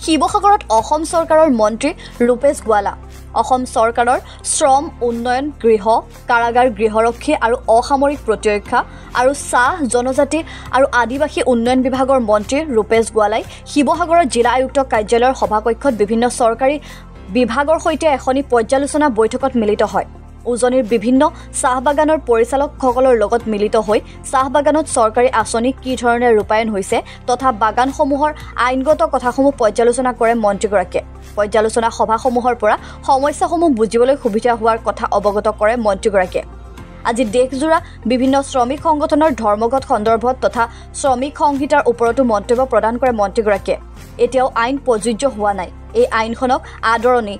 শিৱসাগৰত অসম চৰকাৰৰ মন্ত্ৰী ৰূপেশ গোৱালা, অসম চৰকাৰৰ শ্ৰম উন্নয়ন গৃহ, কাৰাগাৰ গৃহৰক্ষী আৰু অসামৰিক প্ৰতিৰক্ষা আৰু চাহ জনজাতি আৰু আদিবাসী উন্নয়ন বিভাগৰ মন্ত্ৰী ৰূপেশ গোৱালাই শিৱসাগৰৰ জিলা আয়ুক্ত কাৰ্যালয়ৰ সভাকক্ষত বিভিন্ন চৰকাৰী বিভাগৰ সৈতে এখনি পৰ্যালোচনা বৈঠকত মিলিত হয়। উজনিৰ বিভিন্ন চাহ বাগানৰ পৰিচালকসকলৰ লগত মিলিত হৈ চাহ বাগানত চৰকাৰী আঁচনি কি ধৰণে ৰূপায়ণ হৈছে তথা বাগানসমূহৰ আইনগত কথাসমূহ পৰ্যালোচনা কৰে মন্ত্ৰীগৰাকীয়ে। পৰ্যালোচনা সভাসমূহৰ পৰা সমস্যাসমূহ বুজিবলৈ সুবিধা হোৱাৰ কথা অৱগত কৰে মন্ত্ৰীগৰাকীয়ে। আজি দেশজোৰা বিভিন্ন শ্ৰমিক সংগঠনৰ ধৰ্মঘট সন্দৰ্ভত তথা শ্ৰমিক সংহিতাৰ ওপৰতো মন্তব্য প্ৰদান কৰে মন্ত্ৰীগৰাকীয়ে। এতিয়াও আইন প্ৰযোজ্য হোৱা নাই। এই আইনখনক আদৰণি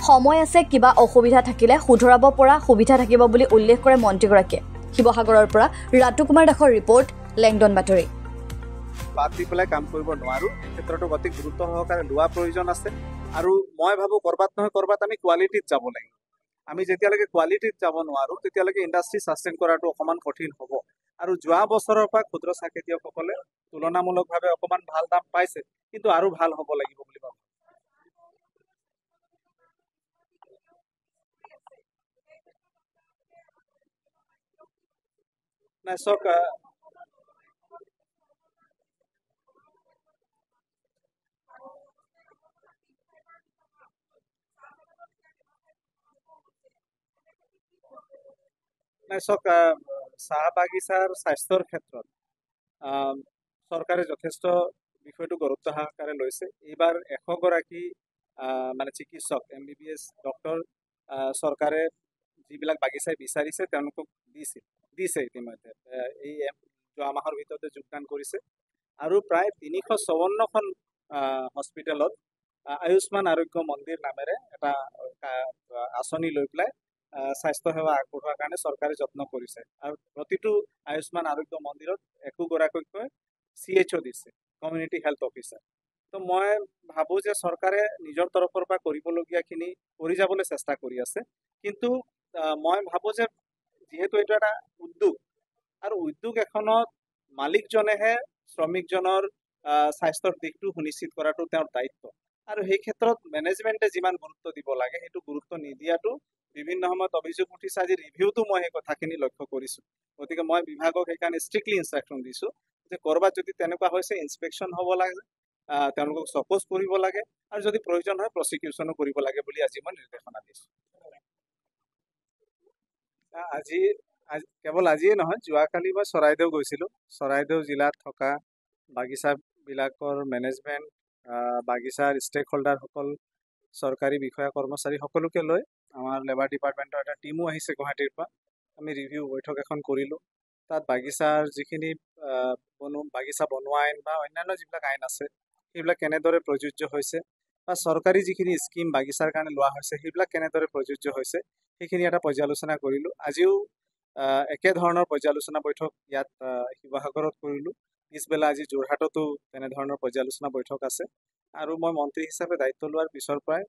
সময় আছে, কিবা অসুবিধা থাকিলে শুধৰাব পৰা সুবিধা থাকিব বুলি উল্লেখ কৰে মন্ত্ৰীগৰাকীয়ে। শিৱসাগৰৰ পৰা ৰাতু কুমাৰ দাসৰ ৰিপৰ্ট, লেংডন বাতৰি। বাদ দি পেলাই কাম কৰিব নোৱাৰো, এই ক্ষেত্ৰতো অতি গুৰুত্ব সহকাৰে লোৱা প্ৰয়োজন আছে। আৰু মই ভাবো কৰবাত নহয় কৰবাত আমি কোৱালিটিত যাব লাগিব। আমি যেতিয়ালৈকে কোৱালিটিত যাব নোৱাৰো তেতিয়ালৈকে ইণ্ডাষ্ট্ৰি ছাষ্টেইন কৰাটো অকণমান কঠিন হ'ব। আৰু যোৱা বছৰৰ পৰা ক্ষুদ্ৰ চাহ খেতিয়কসকলে তুলনামূলকভাৱে অকণমান ভাল দাম পাইছে, কিন্তু আৰু ভাল হ'ব লাগিব বুলি ভাবো। নাই চাওক, চাহ বাগিচাৰ স্বাস্থ্যৰ ক্ষেত্ৰত চৰকাৰে যথেষ্ট বিষয়টো গুৰুত্ব সহকাৰে লৈছে। এইবাৰ 100 গৰাকী মানে চিকিৎসক MBBS ডক্তৰ চৰকাৰে যিবিলাক বাগিচাই বিচাৰিছে তেওঁলোকক দিছে ইতিমধ্যে। এই যোৱা মাহৰ ভিতৰতে যোগদান কৰিছে। আৰু প্ৰায় 354খন হস্পিটেলত আয়ুষ্মান আৰোগ্য মন্দিৰ নামেৰে এটা আঁচনি লৈ পেলাই স্বাস্থ্যসেৱা আগবঢ়োৱাৰ কাৰণে চৰকাৰে যত্ন কৰিছে। আৰু প্ৰতিটো আয়ুষ্মান আৰোগ্য মন্দিৰত একোগৰাকীকৈ CHO দিছে, কমিউনিটি হেল্থ অফিচাৰ। তো মই ভাবোঁ যে চৰকাৰে নিজৰ তৰফৰ পৰা কৰিবলগীয়াখিনি কৰি যাবলৈ চেষ্টা কৰি আছে। কিন্তু মই ভাবোঁ যে যিহেতু এইটো এটা উদ্যোগ, আৰু উদ্যোগ এখনত মালিকজনেহে শ্ৰমিকজনৰ স্বাস্থ্যৰ দিশটো সুনিশ্চিত কৰাটো তেওঁৰ দায়িত্ব। আৰু সেই ক্ষেত্ৰত মেনেজমেণ্টে যিমান গুৰুত্ব দিব লাগে সেইটো গুৰুত্ব নিদিয়াটো বিভিন্ন সময়ত অভিযোগ উঠিছে। আজি ৰিভিউটো মই সেই কথাখিনি লক্ষ্য কৰিছোঁ। গতিকে মই বিভাগক সেইকাৰণে ষ্ট্ৰিক্টলি ইনষ্ট্ৰাকশ্যন দিছোঁ যে ক'ৰবাত যদি তেনেকুৱা হৈছে ইনস্পেকশ্যন হ'ব লাগে, তেওঁলোকক চপ'জ কৰিব লাগে, আৰু যদি প্ৰয়োজন হয় প্ৰচিকিউশ্যনো কৰিব লাগে বুলি আজি মই নিৰ্দেশনা দিছোঁ। আজি কেৱল আজিয়ে নহয়, যোৱাকালি মই চৰাইদেউ গৈছিলোঁ। চৰাইদেউ জিলাত থকা বাগিচাবিলাকৰ মেনেজমেণ্ট, বাগিচাৰ ষ্টেক হোল্ডাৰসকল, চৰকাৰী বিষয়া কৰ্মচাৰী সকলোকে লৈ আমাৰ লেবাৰ ডিপাৰ্টমেণ্টৰ এটা টিমো আহিছে গুৱাহাটীৰ পৰা। আমি ৰিভিউ বৈঠক এখন কৰিলোঁ। তাত বাগিচাৰ যিখিনি বাগিচা বনোৱা আইন বা অন্যান্য যিবিলাক আইন আছে সেইবিলাক কেনেদৰে প্ৰযোজ্য হৈছে, বা চৰকাৰী যিখিনি স্কিম বাগিচাৰ কাৰণে লোৱা হৈছে সেইবিলাক কেনেদৰে প্ৰযোজ্য হৈছে সেইখিনি এটা পৰ্যালোচনা কৰিলোঁ। আজিও একেধৰণৰ পৰ্যালোচনা বৈঠক ইয়াত শিৱসাগৰত কৰিলোঁ। পিছবেলা আজি যোৰহাটতো তেনেধৰণৰ পৰ্যালোচনা বৈঠক আছে। আৰু মই মন্ত্ৰী হিচাপে দায়িত্ব লোৱাৰ পিছৰ পৰাই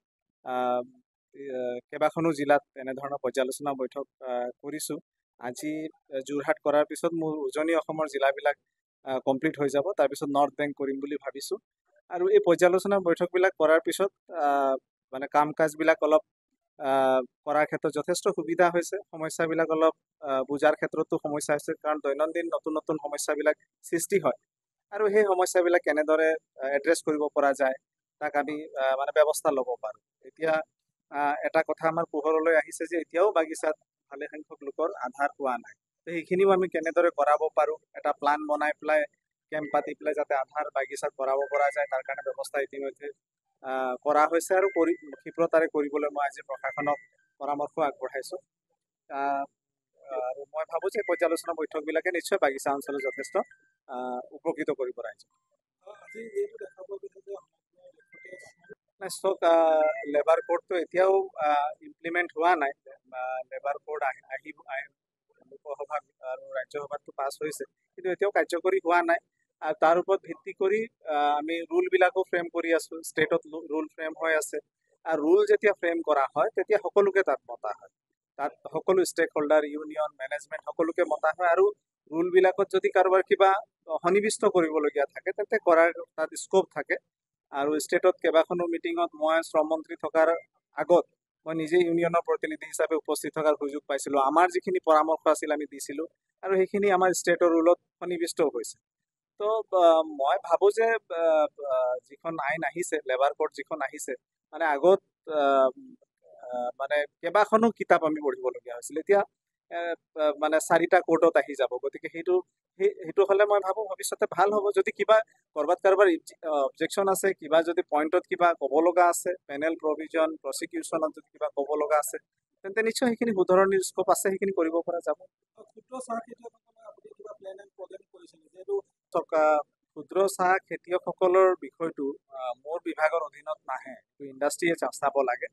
কেইবাখনো জিলাত এনেধৰণৰ পৰ্যালোচনা বৈঠক কৰিছোঁ। আজি যোৰহাট কৰাৰ পিছত মোৰ উজনি অসমৰ জিলাবিলাক কমপ্লিট হৈ যাব। তাৰপিছত নৰ্থ বেংক কৰিম বুলি ভাবিছোঁ। আৰু এই পৰ্যালোচনা বৈঠকবিলাক কৰাৰ পিছত মানে কাম কাজবিলাক অলপ কৰাৰ ক্ষেত্ৰত যথেষ্ট সুবিধা হৈছে। সমস্যাবিলাক অলপ বুজাৰ ক্ষেত্ৰতো সমস্যা হৈছে, কাৰণ দৈনন্দিন নতুন নতুন সমস্যাবিলাক সৃষ্টি হয়। আৰু সেই সমস্যাবিলাক কেনেদৰে এড্ৰেছ কৰিব পৰা যায় তাক আমি মানে ব্যৱস্থা ল'ব পাৰোঁ। এতিয়া এটা কথা আমাৰ পোহৰলৈ আহিছে যে এতিয়াও বাগিচাত ভালেসংখ্যক লোকৰ আধাৰ পোৱা নাই। তো সেইখিনিও আমি কেনেদৰে কৰাব পাৰোঁ, এটা প্লান বনাই পেলাই কেম্প পাতি পেলাই যাতে আধাৰ বাগিচাত কৰাব পৰা যায় তাৰ কাৰণে ব্যৱস্থা ইতিমধ্যে কৰা হৈছে। আৰু ক্ষীপ্ৰতাৰে কৰিবলৈ মই আজি প্ৰশাসনক পৰামৰ্শ আগবঢ়াইছোঁ। আৰু মই ভাবোঁ যে পৰ্যালোচনা বৈঠকবিলাকে নিশ্চয় বাগিচা অঞ্চলত যথেষ্ট উপকৃত কৰিব ৰাইজক। লেবাৰ কোডটো এতিয়াও ইমপ্লিমেণ্ট হোৱা নাই। লেবাৰ কোড আহিব, লোকসভা আৰু ৰাজ্যসভাতো পাছ হৈছে, কিন্তু এতিয়াও কাৰ্যকৰী হোৱা নাই। আৰু তাৰ ওপৰত ভিত্তি কৰি আমি ৰুলবিলাকো ফ্ৰেম কৰি আছোঁ। ষ্টেটত ৰুল ফ্ৰেম হৈ আছে। আৰু ৰুল যেতিয়া ফ্ৰেম কৰা হয় তেতিয়া সকলোকে তাত মতা হয়। তাত সকলো ষ্টেক হোল্ডাৰ, ইউনিয়ন, মেনেজমেণ্ট সকলোকে মতা হয়। আৰু ৰুলবিলাকত যদি কাৰোবাৰ কিবা সন্নিৱিষ্ট কৰিবলগীয়া থাকে তেন্তে কৰাৰ তাত স্ক'প থাকে। আৰু ষ্টেটত কেইবাখনো মিটিঙত মই শ্ৰম মন্ত্ৰী থকাৰ আগত মই নিজে ইউনিয়নৰ প্ৰতিনিধি হিচাপে উপস্থিত থকাৰ সুযোগ পাইছিলোঁ। আমাৰ যিখিনি পৰামৰ্শ আছিল আমি দিছিলোঁ আৰু সেইখিনি আমাৰ ষ্টেটৰ ৰুলত সন্নিৱিষ্টও হৈছে। তো মই ভাবোঁ যে যিখন আইন আহিছে, লেবাৰ কোড যিখন আহিছে, মানে আগত মানে কেইবাখনো কিতাপ আমি পঢ়িবলগীয়া হৈছিল। এতিয়া মানে 4টা কোৰ্টত আহি যাব। গতিকে সেইটো হ'লে মই ভাবোঁ ভৱিষ্যতে ভাল হ'ব। যদি কিবা ক'ৰবাত কাৰোবাৰ অবজেকশ্যন আছে, কিবা যদি পইণ্টত কিবা ক'ব লগা আছে, পেনেল প্ৰভিজন, প্ৰচিকিউশ্যনত যদি কিবা ক'ব লগা আছে, তেন্তে নিশ্চয় সেইখিনি শুধৰণিৰ স্কোপ আছে, সেইখিনি কৰিব পৰা যাব। ক্ষুদ্ৰ চাহ খেতিয়কসকলে আপুনি কিবা প্লেন এণ্ড প্ৰগ্ৰেম কৰিছে যিহেতু ক্ষুদ্ৰ চাহ খেতিয়কসকলৰ বিষয়টো মোৰ বিভাগৰ অধীনত নাহে, ইণ্ডাষ্ট্ৰীয়ে চাব লাগে।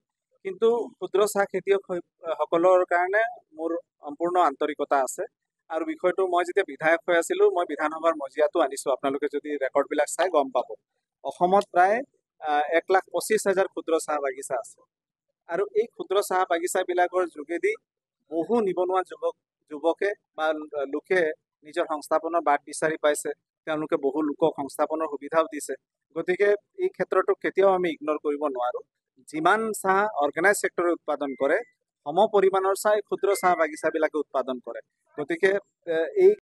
কিন্তু ক্ষুদ্ৰ চাহ খেতিয়কসকলৰ কাৰণে মোৰ সম্পূৰ্ণ আন্তৰিকতা আছে আৰু বিষয়টো মই যেতিয়া বিধায়ক হৈ আছিলোঁ, মই বিধানসভাৰ মজিয়াতো আনিছোঁ। আপোনালোকে যদি ৰেকৰ্ডবিলাক চাই গম পাব। অসমত প্ৰায় 1,25,000 ক্ষুদ্ৰ চাহ বাগিচা আছে আৰু এই ক্ষুদ্ৰ চাহ বাগিচাবিলাকৰ যোগেদি বহু নিবনুৱা যুৱকে বা লোকে নিজৰ সংস্থাপনৰ বাট বিচাৰি পাইছে। তেওঁলোকে বহু লোকক সংস্থাপনৰ সুবিধাও দিছে। গতিকে এই ক্ষেত্ৰটো কেতিয়াও আমি ইগন'ৰ কৰিব নোৱাৰোঁ। যিমান চাহ অৰ্গেনাইজ ছেক্টৰে উৎপাদন কৰে, সম পৰিমাণৰ চাহ ক্ষুদ্ৰ চাহ বাগিচাবিলাকে উৎপাদন কৰে। গতিকে এই